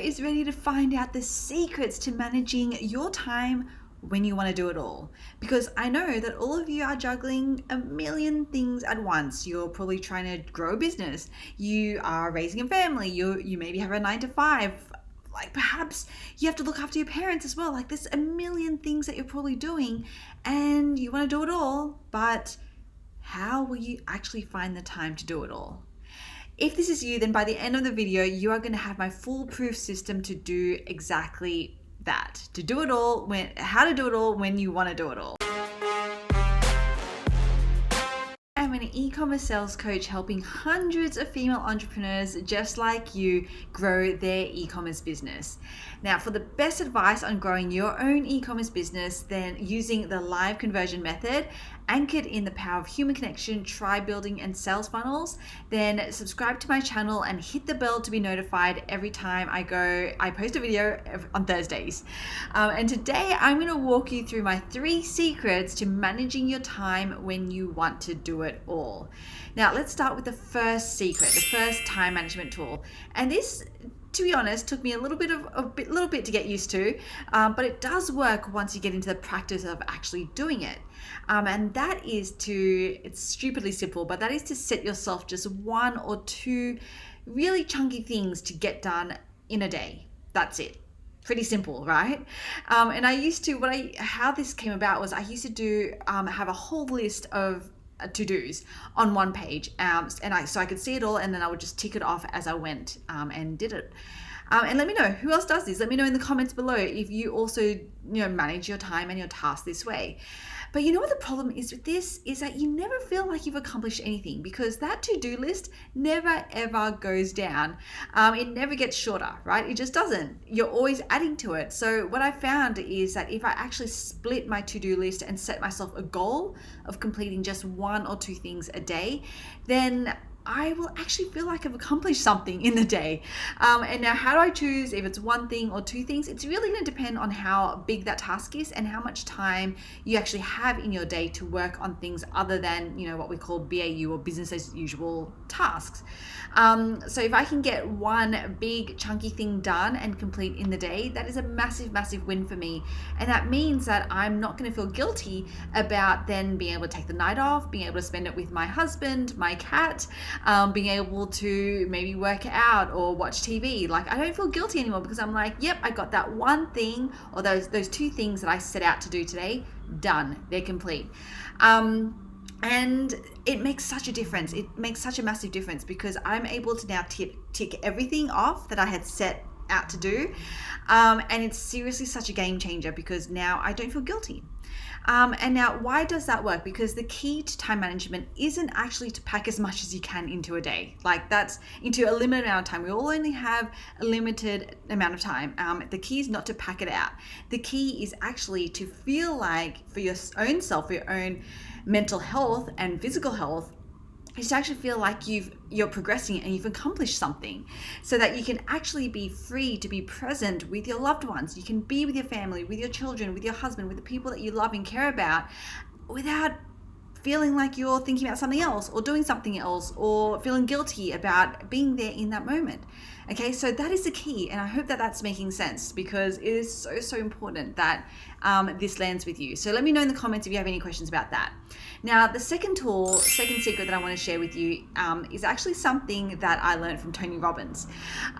is ready to find out the secrets to managing your time when you want to do it all. Because I know that all of you are juggling a million things at once. You're probably trying to grow a business. You are raising a family. You maybe have a 9 to 5. Like perhaps you have to look after your parents as well. Like there's a million things that you're probably doing and you want to do it all, but how will you actually find the time to do it all? If this is you, then by the end of the video, you are going to have my foolproof system to do exactly that. To do it all, how to do it all when you want to do it all. I'm an e-commerce sales coach helping hundreds of female entrepreneurs just like you grow their e-commerce business. Now, for the best advice on growing your own e-commerce business, then using the live conversion method anchored in the power of human connection, tribe building, and sales funnels, then subscribe to my channel and hit the bell to be notified every time I post a video on Thursdays. And today I'm going to walk you through my 3 secrets to managing your time when you want to do it all. Now, let's start with the first secret, the first time management tool. And this, to be honest, took me a little bit to get used to, but it does work once you get into the practice of actually doing it. And that is it's stupidly simple, but that is to set yourself just 1 or 2 really chunky things to get done in a day. That's it. Pretty simple, right? And I used to, how this came about was I used to have a whole list of to-dos on one page, so I could see it all, and then I would just tick it off as I went and did it. And let me know who else does this. Let me know in the comments below if you also manage your time and your tasks this way. But you know what the problem is with this is that you never feel like you've accomplished anything, because that to-do list never ever goes down. It never gets shorter, right? It just doesn't. You're always adding to it. So what I found is that if I actually split my to-do list and set myself a goal of completing just 1 or 2 things a day, then I will actually feel like I've accomplished something in the day. And now, how do I choose if it's 1 thing or 2 things? It's really going to depend on how big that task is and how much time you actually have in your day to work on things other than, what we call BAU or business as usual tasks. So if I can get 1 big chunky thing done and complete in the day, that is a massive, massive win for me. And that means that I'm not going to feel guilty about then being able to take the night off, being able to spend it with my husband, my cat, being able to maybe work out or watch TV. Like, I don't feel guilty anymore because I'm like, yep, I got that 1 thing or those 2 things that I set out to do today done. They're complete. And it makes such a difference. It makes such a massive difference because I'm able to now tick everything off that I had set out to do. And it's seriously such a game changer because now I don't feel guilty. And now, why does that work? Because the key to time management isn't actually to pack as much as you can into a day. Like, that's into a limited amount of time. We all only have a limited amount of time. The key is not to pack it out. The key is actually to feel like, for your own self, for your own mental health and physical health, is to actually feel like you're progressing and you've accomplished something, so that you can actually be free to be present with your loved ones. You can be with your family, with your children, with your husband, with the people that you love and care about, without feeling like you're thinking about something else or doing something else or feeling guilty about being there in that moment. Okay, so that is the key, and I hope that that's making sense, because it is so, so important that this lands with you. So let me know in the comments if you have any questions about that. Now, the second secret that I want to share with you is actually something that I learned from Tony Robbins.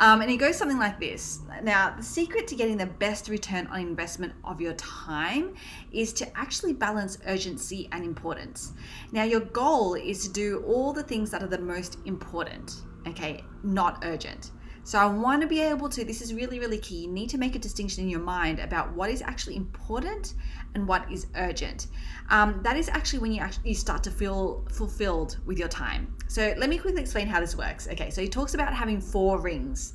And it goes something like this. Now, the secret to getting the best return on investment of your time is to actually balance urgency and importance. Now, your goal is to do all the things that are the most important, okay, not urgent. So I want to be able to, this is really, really key. You need to make a distinction in your mind about what is actually important and what is urgent. That is actually when you start to feel fulfilled with your time. So let me quickly explain how this works. Okay, so he talks about having 4 rings,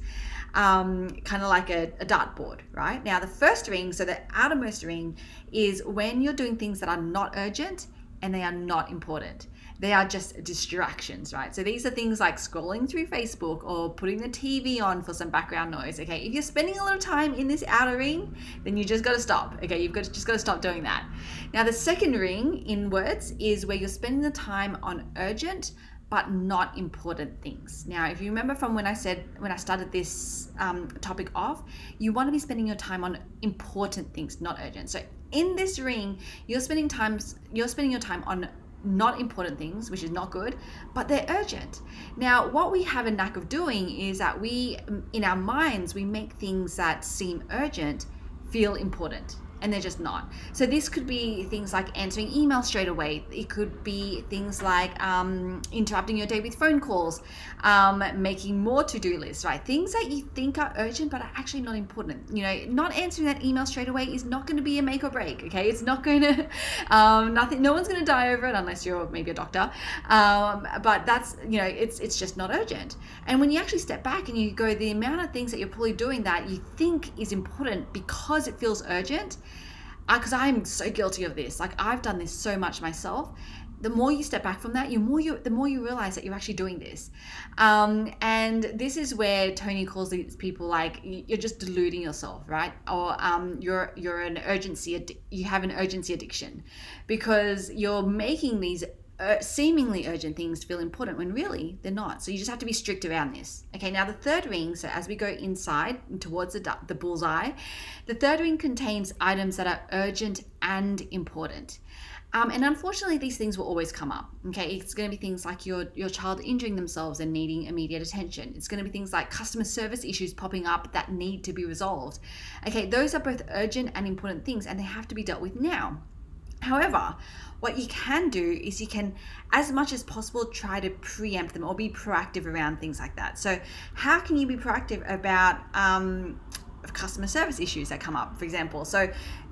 kind of like a dartboard, right? Now, the first ring, so the outermost ring, is when you're doing things that are not urgent and they are not important. They are just distractions, right? So these are things like scrolling through Facebook or putting the TV on for some background noise. Okay, if you're spending a lot of time in this outer ring, then you just got to stop. Okay, you've just got to stop doing that. Now, the second ring inwards is where you're spending the time on urgent but not important things. Now, if you remember from when I started this topic off, you want to be spending your time on important things, not urgent. So in this ring, you're spending your time on not important things, which is not good, but they're urgent. Now, what we have a knack of doing is that in our minds, we make things that seem urgent feel important, and they're just not. So this could be things like answering emails straight away. It could be things like interrupting your day with phone calls, making more to-do lists, right? Things that you think are urgent but are actually not important. Not answering that email straight away is not going to be a make or break, okay? It's not going to, no one's going to die over it unless you're maybe a doctor. But that's, it's just not urgent. And when you actually step back and you go, the amount of things that you're probably doing that you think is important because it feels urgent, because I'm so guilty of this. Like, I've done this so much myself. The more you step back from that, the more you realize that you're actually doing this. And this is where Tony calls these people like, you're just deluding yourself, right? Or you have an urgency addiction, because you're making these seemingly urgent things feel important when really they're not. So you just have to be strict around this. Okay, now the third ring, so as we go inside towards the bullseye, the third ring contains items that are urgent and important. And unfortunately, these things will always come up. Okay, it's going to be things like your child injuring themselves and needing immediate attention. It's going to be things like customer service issues popping up that need to be resolved. Okay, those are both urgent and important things, and they have to be dealt with now. However, what you can do is you can, as much as possible, try to preempt them or be proactive around things like that. So how can you be proactive about customer service issues that come up, for example? So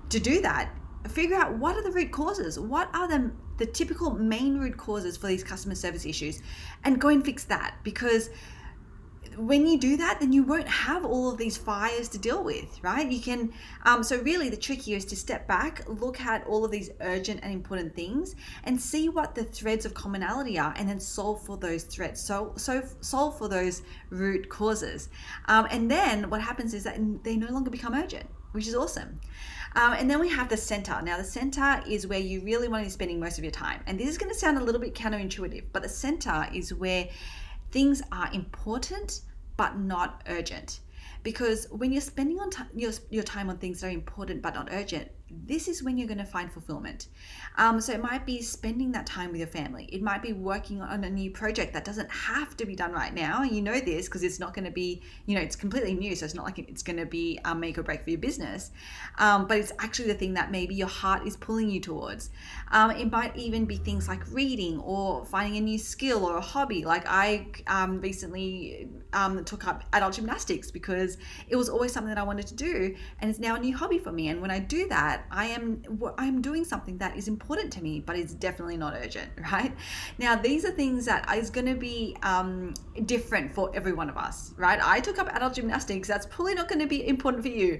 to do that, figure out what are the root causes. What are the typical main root causes for these customer service issues, and go and fix that. Because when you do that, then you won't have all of these fires to deal with, right? You can, so really the trick here is to step back, look at all of these urgent and important things, and see what the threads of commonality are, and then solve for those threads. So solve for those root causes. And then what happens is that they no longer become urgent, which is awesome. And then we have the center. Now the center is where you really want to be spending most of your time. And this is going to sound a little bit counterintuitive, but the center is where things are important but not urgent. Because when you're spending your time on things that are important but not urgent, this is when you're going to find fulfillment. So it might be spending that time with your family. It might be working on a new project that doesn't have to be done right now. You know this because it's not going to be, it's completely new. So it's not like it's going to be a make or break for your business. But it's actually the thing that maybe your heart is pulling you towards. It might even be things like reading or finding a new skill or a hobby. Like I recently took up adult gymnastics because it was always something that I wanted to do, and it's now a new hobby for me. And when I do that, I'm doing something that is important to me, but it's definitely not urgent, right? Now, these are things that is going to be different for every one of us, right? I took up adult gymnastics. That's probably not going to be important for you.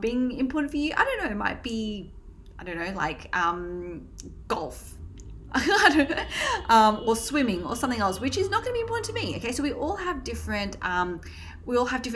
Being important for you, I don't know, it might be, like golf. Or swimming or something else, which is not going to be important to me. Okay, so we all have different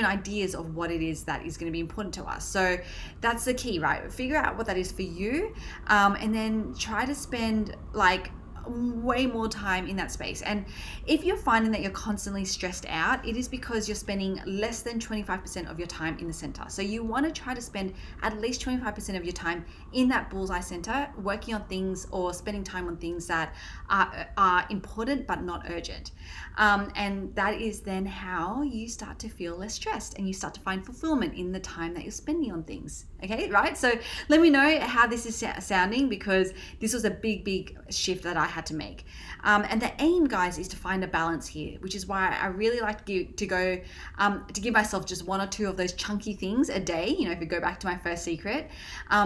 ideas of what it is that is going to be important to us. So that's the key, right? Figure out what that is for you, and then try to spend like way more time in that space. And if you're finding that you're constantly stressed out, it is because you're spending less than 25% of your time in the center. So you want to try to spend at least 25% of your time in that bullseye center, working on things or spending time on things that are important but not urgent. And that is then how you start to feel less stressed and you start to find fulfillment in the time that you're spending on things. Okay, right? So let me know how this is sounding, because this was a big shift that I had to make. And the aim, guys, is to find a balance here, which is why I really like to give myself just one or two of those chunky things a day, if you go back to my first secret,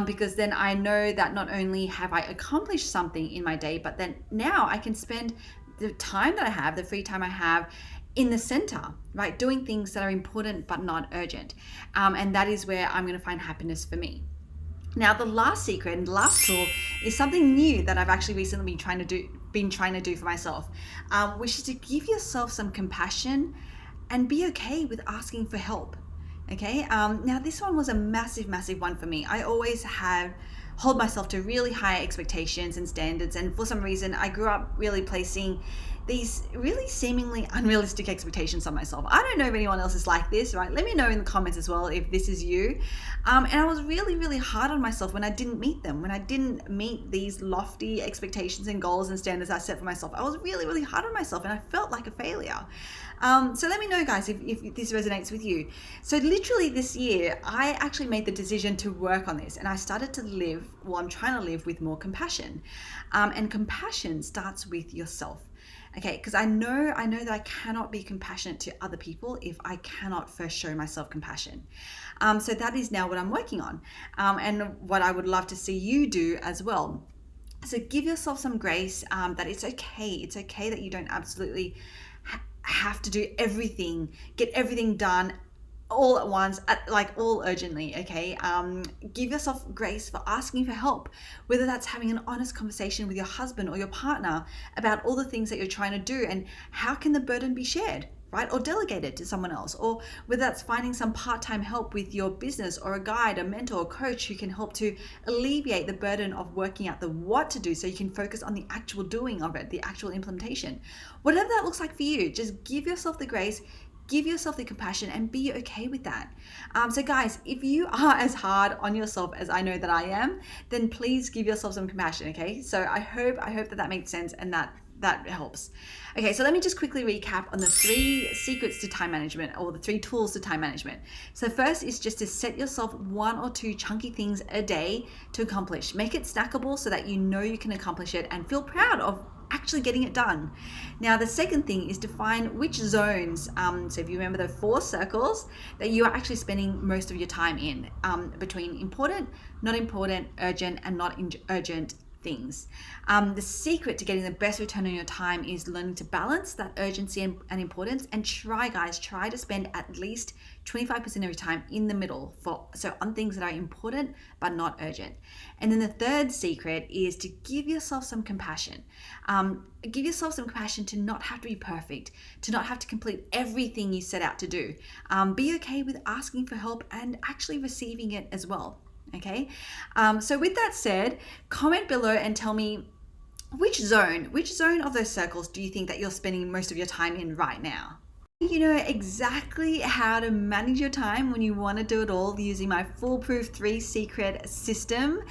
because then I know that not only have I accomplished something in my day, but then now I can spend the time that I have, the free time I have, in the center, right? Doing things that are important but not urgent. And that is where I'm going to find happiness for me. Now, the last secret and last tool is something new that I've actually recently been trying to do for myself, which is to give yourself some compassion and be okay with asking for help. Okay. Now this one was a massive one for me. I always hold myself to really high expectations and standards, and for some reason I grew up really placing these really seemingly unrealistic expectations on myself. I don't know if anyone else is like this, right? Let me know in the comments as well if this is you. And I was really, really hard on myself when I didn't meet them, when I didn't meet these lofty expectations and goals and standards I set for myself. I was really, really hard on myself and I felt like a failure. So let me know, guys, if this resonates with you. So literally this year, I actually made the decision to work on this, and I started to live, well, I'm trying to live with more compassion. And compassion starts with yourself. Okay, because I know that I cannot be compassionate to other people if I cannot first show myself compassion. So that is now what I'm working on, and what I would love to see you do as well. So give yourself some grace, that it's okay. It's okay that you don't absolutely have to do everything, get everything done all at once, like all urgently. Okay, give yourself grace for asking for help, whether that's having an honest conversation with your husband or your partner about all the things that you're trying to do and how can the burden be shared, right, or delegated to someone else, or whether that's finding some part-time help with your business, or a guide, a mentor, a coach who can help to alleviate the burden of working out the what to do so you can focus on the actual doing of it, the actual implementation. Whatever that looks like for you, just give yourself the grace, give yourself the compassion, and be okay with that. So guys, if you are as hard on yourself as I know that I am, then please give yourself some compassion, okay? So I hope that makes sense and that helps. Okay, so let me just quickly recap on the 3 secrets to time management, or the 3 tools to time management. So first is just to set yourself 1 or 2 chunky things a day to accomplish. Make it snackable so that you know you can accomplish it and feel proud of actually getting it done. Now, the second thing is to find which zones, so if you remember the 4 circles, that you are actually spending most of your time in, between important, not important, urgent, and not urgent things. The secret to getting the best return on your time is learning to balance that urgency and importance, and try to spend at least 25% of your time in the middle, so on things that are important but not urgent. And then the third secret is to give yourself some compassion. Give yourself some compassion to not have to be perfect, to not have to complete everything you set out to do. Be okay with asking for help and actually receiving it as well. Okay, so with that said, comment below and tell me which zone of those circles do you think that you're spending most of your time in right now? You know exactly how to manage your time when you want to do it all using my foolproof 3 secret system.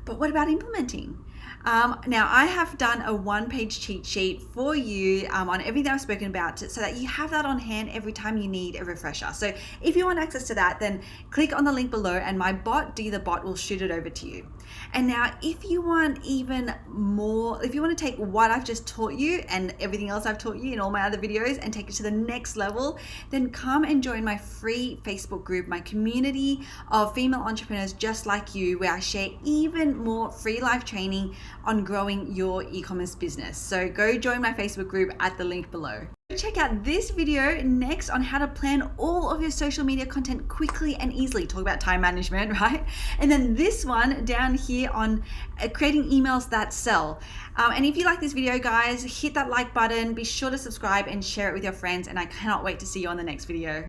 But what about implementing? Now, I have done a 1-page cheat sheet for you on everything I've spoken about, so that you have that on hand every time you need a refresher. So if you want access to that, then click on the link below and my bot, the bot, will shoot it over to you. And now, if you want even more, if you want to take what I've just taught you and everything else I've taught you in all my other videos and take it to the next level, then come and join my free Facebook group, my community of female entrepreneurs just like you, where I share even more free live training on growing your e-commerce business. So go join my Facebook group at the link below. Check out this video next on how to plan all of your social media content quickly and easily. Talk about time management, right? And then this one down here on creating emails that sell. And if you like this video, guys, hit that like button, be sure to subscribe and share it with your friends, and I cannot wait to see you on the next video.